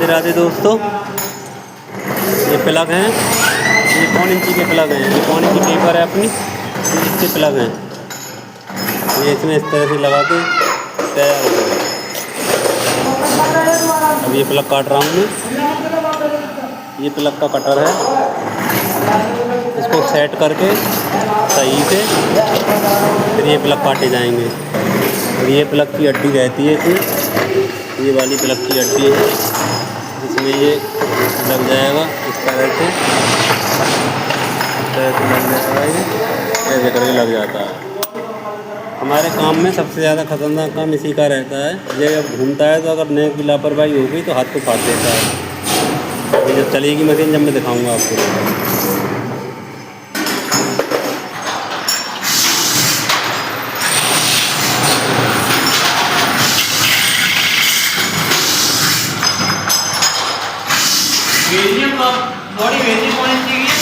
राधे राधे दोस्तों, ये प्लग हैं, ये 1 इंची के प्लग हैं, ये 1 इंची टेपर है अपनी, इसके प्लग हैं। ये इसमें इस तरह से लगा के तैयार हो गया। अब ये प्लग काट रहा हूँ मैं। ये प्लग का कटर है, इसको सेट करके सही से फिर ये प्लग काटे जाएंगे। और ये प्लग की हड्डी रहती है इसमें, ये वाली प्लग की हड्डी है, इसमें ये लग जाएगा इस तरह से लग जाएगा। ये ऐसे करके लग जाता है। हमारे काम में सबसे ज़्यादा खतरनाक काम इसी का रहता है। ये जब घूमता है तो अगर नेक की लापरवाही हो गई तो हाथ को फाड़ देता है। ये जब चलेगी मशीन, जब मैं दिखाऊंगा आपको। वेरियम का बॉडी वेरियम 1 इंची की